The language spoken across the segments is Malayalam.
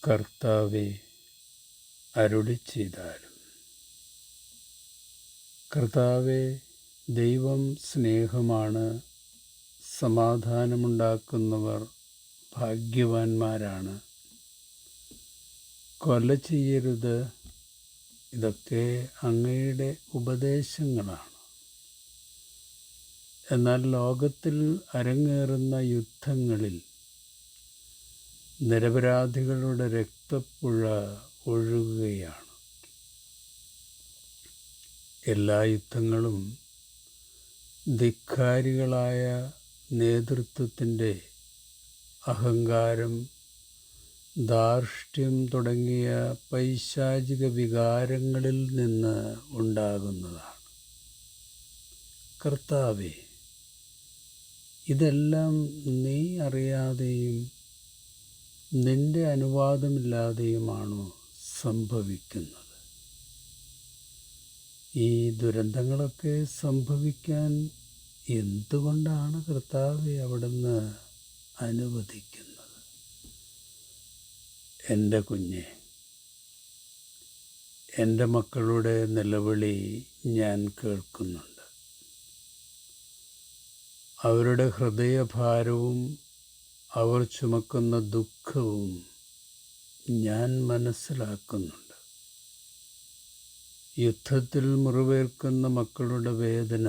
കർത്താവേ, അരുളിച്ചെയ്താലും. കർത്താവേ, ദൈവം സ്നേഹമാണ്. സമാധാനമുണ്ടാക്കുന്നവർ ഭാഗ്യവാന്മാരാണ്. കൊല ചെയ്യരുത്, ഇതൊക്കെ അങ്ങയുടെ ഉപദേശങ്ങളാണ്. എന്നാൽ ലോകത്തിൽ അരങ്ങേറുന്ന യുദ്ധങ്ങളിൽ നിരപരാധികളുടെ രക്തപ്പുഴ ഒഴുകുകയാണ്. എല്ലാ യുദ്ധങ്ങളും ധിക്കാരികളായ നേതൃത്വത്തിൻ്റെ അഹങ്കാരം, ധാർഷ്ട്യം തുടങ്ങിയ പൈശാചിക വികാരങ്ങളിൽ നിന്ന് ഉണ്ടാകുന്നതാണ്. കർത്താവേ, ഇതെല്ലാം നീ അറിയാതെയും നിന്റെ അനുവാദമില്ലാതെയുമാണോ സംഭവിക്കുന്നത്? ഈ ദുരന്തങ്ങളൊക്കെ സംഭവിക്കാൻ എന്തുകൊണ്ടാണ് കർത്താവേ അവിടുന്ന് അനുവദിക്കുന്നത്? എൻ്റെ കുഞ്ഞെ, എൻ്റെ മക്കളുടെ നിലവിളി ഞാൻ കേൾക്കുന്നുണ്ട്. അവരുടെ ഹൃദയഭാരവും അവർ ചുമക്കുന്ന ദുഃഖവും ഞാൻ മനസ്സിലാക്കുന്നുണ്ട്. യുദ്ധത്തിൽ മുറിവേൽക്കുന്ന മക്കളുടെ വേദന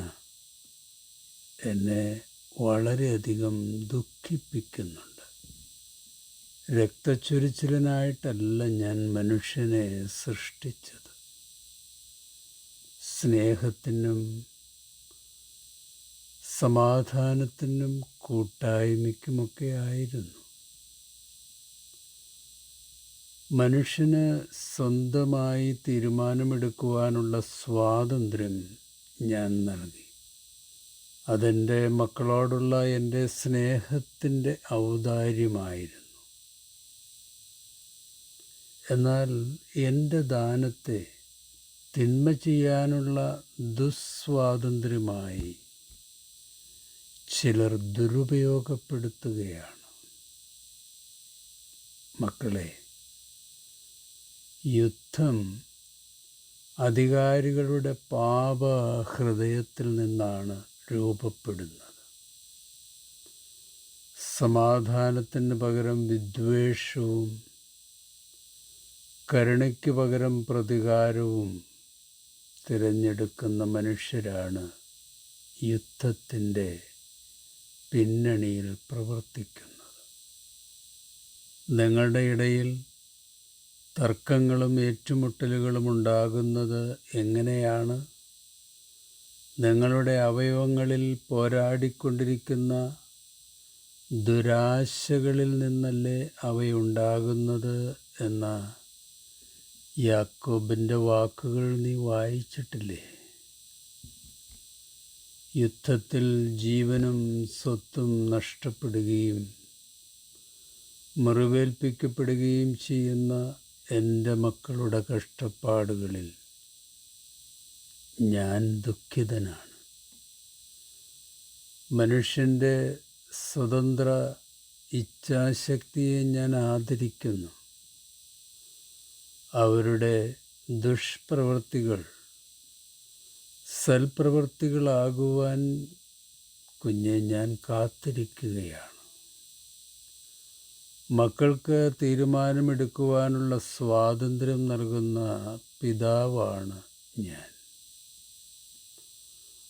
എന്നെ വളരെയധികം ദുഃഖിപ്പിക്കുന്നുണ്ട്. രക്തച്ചൊരിച്ചിലിനായിട്ടല്ല ഞാൻ മനുഷ്യനെ സൃഷ്ടിച്ചത്. സ്നേഹത്തിനും സമാധാനത്തിനും കൂട്ടായ്മയ്ക്കുമൊക്കെ ആയിരുന്നു. മനുഷ്യന് സ്വന്തമായി തീരുമാനമെടുക്കുവാനുള്ള സ്വാതന്ത്ര്യം ഞാൻ നൽകി. അതെൻ്റെ മക്കളോടുള്ള എൻ്റെ സ്നേഹത്തിൻ്റെ ഔദാര്യമായിരുന്നു. എന്നാൽ എൻ്റെ ദാനത്തെ തിന്മ ചെയ്യാനുള്ള ദുസ്വാതന്ത്ര്യമായി ചിലർ ദുരുപയോഗപ്പെടുത്തുകയാണ്. മക്കളെ, യുദ്ധം അധികാരികളുടെ പാപഹൃദയത്തിൽ നിന്നാണ് രൂപപ്പെടുന്നത്. സമാധാനത്തിന് പകരം വിദ്വേഷവും കരുണയ്ക്ക് പകരം പ്രതികാരവും തിരഞ്ഞെടുക്കുന്ന മനുഷ്യരാണ് യുദ്ധത്തിൻ്റെ പിന്നണിയിൽ പ്രവർത്തിക്കുന്നത്. നിങ്ങളുടെ ഇടയിൽ തർക്കങ്ങളും ഏറ്റുമുട്ടലുകളും ഉണ്ടാകുന്നത് എങ്ങനെയാണ്? നിങ്ങളുടെ അവയവങ്ങളിൽ പോരാടിക്കൊണ്ടിരിക്കുന്ന ദുരാശകളിൽ നിന്നല്ലേ അവയുണ്ടാകുന്നത് എന്ന യാക്കോബിൻ്റെ വാക്കുകൾ നീ വായിച്ചിട്ടില്ലേ? യുദ്ധത്തിൽ ജീവനും സ്വത്തും നഷ്ടപ്പെടുകയും മുറിവേൽപ്പിക്കപ്പെടുകയും ചെയ്യുന്ന എൻ്റെ മക്കളുടെ കഷ്ടപ്പാടുകളിൽ ഞാൻ ദുഃഖിതനാണ്. മനുഷ്യൻ്റെ സ്വതന്ത്ര ഇച്ഛാശക്തിയെ ഞാൻ ആദരിക്കുന്നു. അവരുടെ ദുഷ്പ്രവൃത്തികൾ സൽപ്രവൃത്തികളാകുവാൻ കുഞ്ഞെ ഞാൻ കാത്തിരിക്കുകയാണ്. മക്കൾക്ക് തീരുമാനമെടുക്കുവാനുള്ള സ്വാതന്ത്ര്യം നൽകുന്ന പിതാവാണ് ഞാൻ.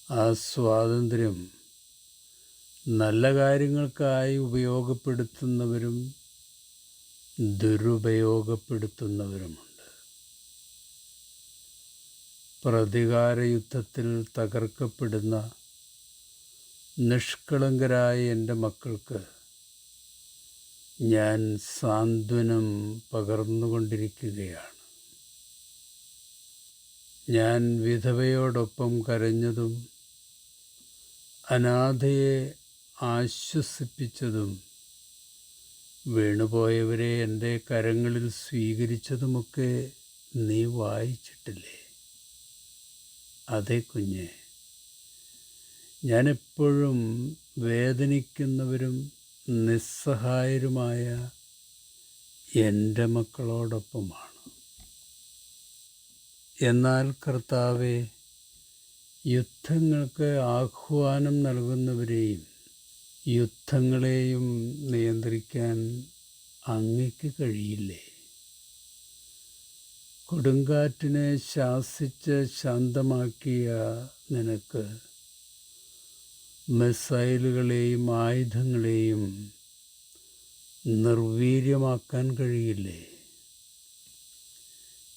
ആ സ്വാതന്ത്ര്യം നല്ല കാര്യങ്ങൾക്കായി ഉപയോഗപ്പെടുത്തുന്നവരും ദുരുപയോഗപ്പെടുത്തുന്നവരുമുണ്ട്. പ്രതികാര യുദ്ധത്തിൽ തകർക്കപ്പെടുന്ന നിഷ്കളങ്കരായ എൻ്റെ മക്കൾക്ക് ഞാൻ സാന്ത്വനം പകർന്നുകൊണ്ടിരിക്കുകയാണ്. ഞാൻ വിധവയോടൊപ്പം കരഞ്ഞതും അനാഥയെ ആശ്വസിപ്പിച്ചതും വീണുപോയവരെ എൻ്റെ കരങ്ങളിൽ സ്വീകരിച്ചതുമൊക്കെ നീ വായിച്ചിട്ടില്ലേ? അതെ കുഞ്ഞെ, ഞാനെപ്പോഴും വേദനിക്കുന്നവരും നിസ്സഹായരുമായ എൻ്റെ മക്കളോടൊപ്പമാണ്. എന്നാൽ കർത്താവേ, യുദ്ധങ്ങൾക്ക് ആഹ്വാനം നൽകുന്നവരെയും യുദ്ധങ്ങളെയും നിയന്ത്രിക്കാൻ അങ്ങയ്ക്ക് കഴിയില്ലേ? കൊടുങ്കാറ്റിനെ ശാസിച്ച് ശാന്തമാക്കിയ നിനക്ക് മിസൈലുകളെയും ആയുധങ്ങളെയും നിർവീര്യമാക്കാൻ കഴിയില്ലേ?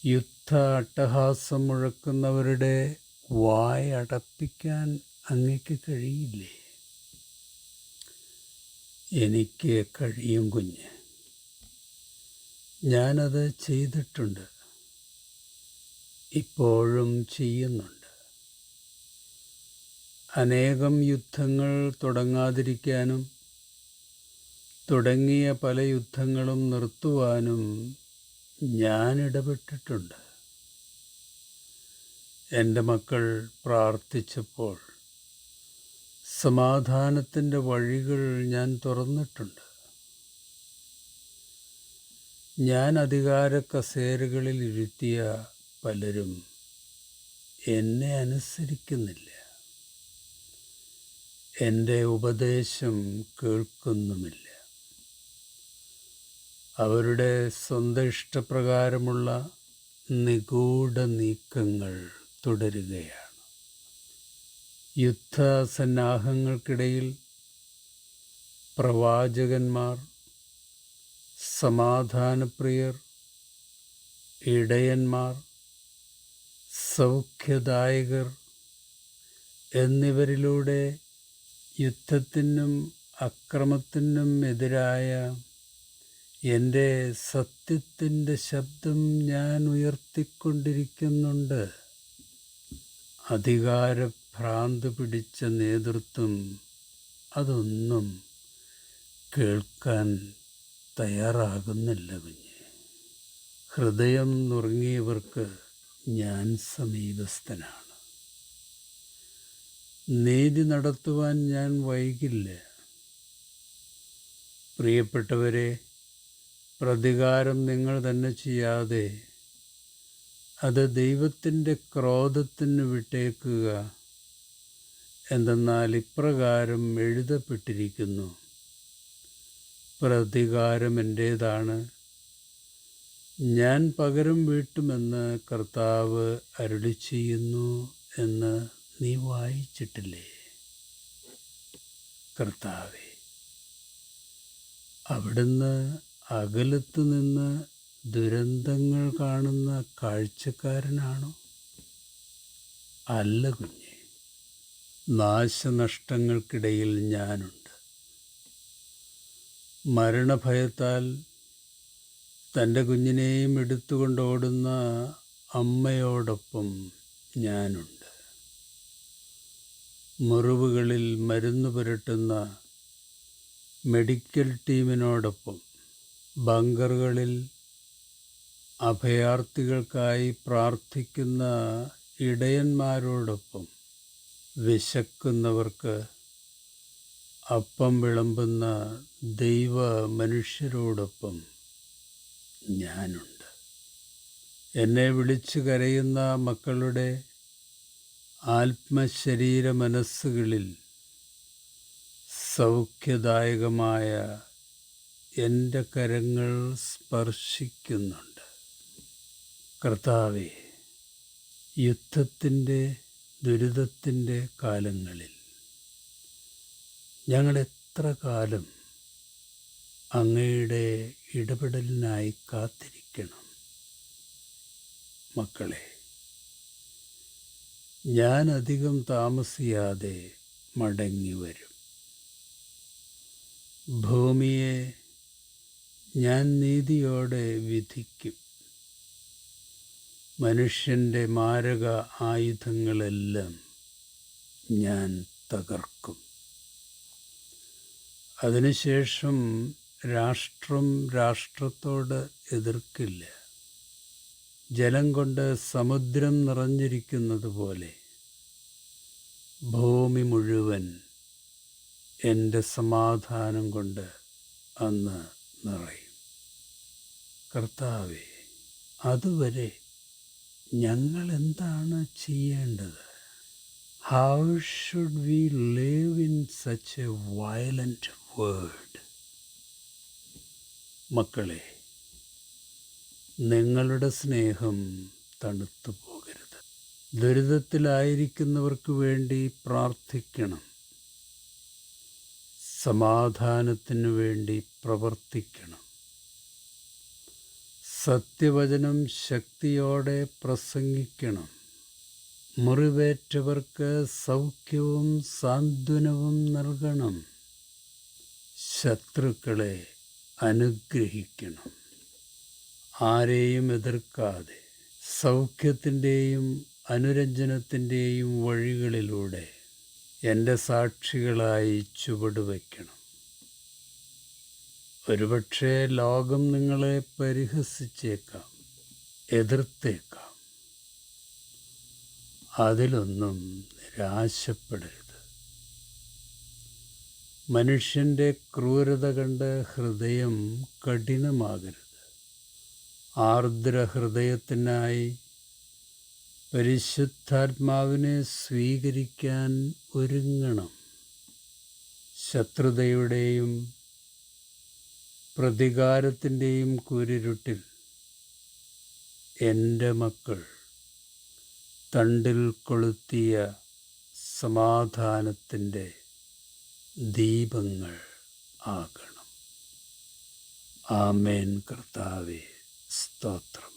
യുദ്ധ അട്ടഹാസം മുഴക്കുന്നവരുടെ വായടപ്പിക്കാൻ അങ്ങയ്ക്ക് കഴിയില്ലേ? എനിക്ക് കഴിയും കുഞ്ഞ്. ഞാനത് ചെയ്തിട്ടുണ്ട്, ഇപ്പോഴും ചെയ്യുന്നുണ്ട്. അനേകം യുദ്ധങ്ങൾ തുടങ്ങാതിരിക്കാനും തുടങ്ങിയ പല യുദ്ധങ്ങളും നിർത്തുവാനും ഞാൻ ഇടപെട്ടിട്ടുണ്ട്. എൻ്റെ മക്കൾ പ്രാർത്ഥിച്ചപ്പോൾ സമാധാനത്തിൻ്റെ വഴികൾ ഞാൻ തുറന്നിട്ടുണ്ട്. ഞാൻ അധികാര കസേരകളിൽ ഇരുത്തിയ പലരും എന്നെ അനുസരിക്കുന്നില്ല, എൻ്റെ ഉപദേശം കേൾക്കുന്നുമില്ല. അവരുടെ സ്വന്തം ഇഷ്ടപ്രകാരമുള്ള നിഗൂഢ നീക്കങ്ങൾ തുടരുകയാണ്. യുദ്ധസന്നാഹങ്ങൾക്കിടയിൽ പ്രവാചകന്മാർ, സമാധാനപ്രിയർ, ഇടയന്മാർ, സൗഖ്യദായകർ എന്നിവരിലൂടെ യുദ്ധത്തിനും അക്രമത്തിനും എതിരായ എൻ്റെ സത്യത്തിൻ്റെ ശബ്ദം ഞാൻ ഉയർത്തിക്കൊണ്ടിരിക്കുന്നുണ്ട്. അധികാരഭ്രാന്ത് പിടിച്ച നേതൃത്വം അതൊന്നും കേൾക്കാൻ തയ്യാറാകുന്നില്ല കുഞ്ഞ്. ഹൃദയം നുറുങ്ങിയവർക്ക് ഞാൻ സമീപസ്ഥനാണ്. നീതി നടത്തുവാൻ ഞാൻ വൈകില്ല. പ്രിയപ്പെട്ടവരെ, പ്രതികാരം നിങ്ങൾ തന്നെ ചെയ്യാതെ അത് ദൈവത്തിൻ്റെ ക്രോധത്തിന് വിട്ടേക്കുക. എന്തെന്നാൽ ഇപ്രകാരം എഴുതപ്പെട്ടിരിക്കുന്നു: പ്രതികാരം എൻ്റേതാണ്, ഞാൻ പകരം വീട്ടുമെന്ന് കർത്താവ് അരുളിച്ചെയ്യുന്നു എന്ന് നീ വായിച്ചിട്ടില്ലേ? കർത്താവേ, അവിടുന്ന് അകലത്തു നിന്ന് ദുരന്തങ്ങൾ കാണുന്ന കാഴ്ചക്കാരനാണോ? അല്ല കുഞ്ഞെ, നാശനഷ്ടങ്ങൾക്കിടയിൽ ഞാനുണ്ട്. മരണഭയത്താൽ തൻ്റെ കുഞ്ഞിനെയും എടുത്തുകൊണ്ടോടുന്ന അമ്മയോടൊപ്പം ഞാനുണ്ട്. മുറിവുകളിൽ മരുന്ന് പുരട്ടുന്ന മെഡിക്കൽ ടീമിനോടൊപ്പം, ബങ്കറുകളിൽ അഭയാർത്ഥികൾക്കായി പ്രാർത്ഥിക്കുന്ന ഇടയന്മാരോടൊപ്പം, വിശക്കുന്നവർക്ക് അപ്പം വിളമ്പുന്ന ദൈവ മനുഷ്യരോടൊപ്പം ഞാനുണ്ട്. എന്നെ വിളിച്ചു കരയുന്ന മക്കളുടെ ആത്മശരീര മനസ്സുകളിൽ സൗഖ്യദായകമായ എൻ്റെ കരങ്ങൾ സ്പർശിക്കുന്നുണ്ട്. കർത്താവേ, യുദ്ധത്തിൻ്റെ ദുരിതത്തിൻ്റെ കാലങ്ങളിൽ ഞങ്ങൾ എത്ര കാലം അങ്ങയുടെ ഇടപെടലിനായി കാത്തിരിക്കണം? മക്കളെ, ഞാൻ അധികം താമസിയാതെ മടങ്ങി വരും. ഭൂമിയെ ഞാൻ നീതിയോടെ വിധിക്കും. മനുഷ്യൻ്റെ മാരക ആയുധങ്ങളെല്ലാം ഞാൻ തകർക്കും. അതിനുശേഷം രാഷ്ട്രം രാഷ്ട്രത്തോട് എതിർക്കില്ല. ജലം കൊണ്ട് സമുദ്രം നിറഞ്ഞിരിക്കുന്നത് പോലെ ഭൂമി മുഴുവൻ എൻ്റെ സമാധാനം കൊണ്ട് അന്ന് നിറയും. കർത്താവേ, അതുവരെ ഞങ്ങൾ എന്താണ് ചെയ്യേണ്ടത്? How should we live in such a violent world? മക്കളെ, നിങ്ങളുടെ സ്നേഹം തണുത്തു പോകരുത്. ദുരിതത്തിലായിരിക്കുന്നവർക്ക് വേണ്ടി പ്രാർത്ഥിക്കണം. സമാധാനത്തിനു വേണ്ടി പ്രവർത്തിക്കണം. സത്യവചനം ശക്തിയോടെ പ്രസംഗിക്കണം. മുറിവേറ്റവർക്ക് സൗഖ്യവും സാന്ത്വനവും നൽകണം. ശത്രുക്കളെ അനുഗ്രഹിക്കണം. ആരെയും എതിർക്കാതെ സൗഖ്യത്തിൻ്റെയും അനുരഞ്ജനത്തിൻ്റെയും വഴികളിലൂടെ എൻ്റെ സാക്ഷികളായി ചുവടുവയ്ക്കണം. ഒരുപക്ഷെ ലോകം നിങ്ങളെ പരിഹസിച്ചേക്കാം, എതിർത്തേക്കാം. അതിലൊന്നും നിരാശപ്പെടരുത്. മനുഷ്യൻ്റെ ക്രൂരത കണ്ട് ഹൃദയം കഠിനമാകരുത്. ആർദ്രഹൃദയത്തിനായി പരിശുദ്ധാത്മാവിനെ സ്വീകരിക്കാൻ ഒരുങ്ങണം. ശത്രുതയുടെയും പ്രതികാരത്തിൻ്റെയും കൂരിരുട്ടിൽ എൻ്റെ മക്കൾ തണ്ടിൽ കൊളുത്തിയ സമാധാനത്തിൻ്റെ ദീപങ്ങൾ ആകണം. ആമേൻ. കർത്താവേ, സ്തോത്രം.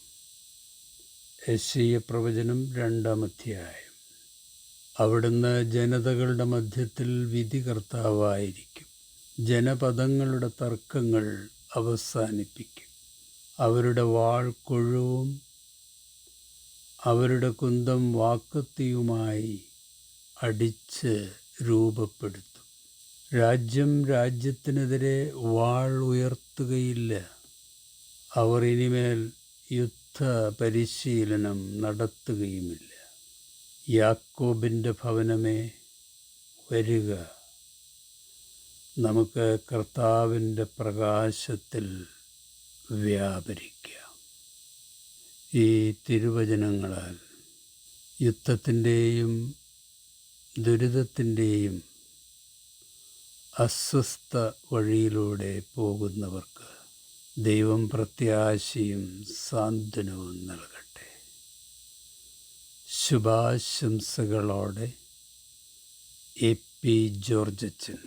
യെശയ്യാ പ്രവചനം 2-ാം അധ്യായം. അവിടുന്ന് ജനതകളുടെ മധ്യത്തിൽ വിധികർത്താവായിരിക്കും. ജനപദങ്ങളുടെ തർക്കങ്ങൾ അവസാനിപ്പിക്കും. അവരുടെ വാൾ കൊഴുവും അവരുടെ കുന്തം വാക്കത്തിയുമായി അടിച്ച് രൂപപ്പെടുത്തും. രാജ്യം രാജ്യത്തിനെതിരെ വാൾ ഉയർത്തുകയില്ല. അവർ ഇനിമേൽ യുദ്ധ പരിശീലനം നടത്തുകയുമില്ല. യാക്കോബിൻ്റെ ഭവനമേ, വരിക, നമുക്ക് കർത്താവിൻ്റെ പ്രകാശത്തിൽ വ്യാപരിക്കാം. ഈ തിരുവചനങ്ങളാൽ യുദ്ധത്തിൻ്റെയും ദുരിതത്തിൻ്റെയും അസ്വസ്ഥ വഴിയിലൂടെ പോകുന്നവർക്ക് ദൈവം പ്രത്യാശയും സാന്ത്വനവും നൽകട്ടെ. ശുഭാശംസകളോടെ എ പി ജോർജച്ചൻ.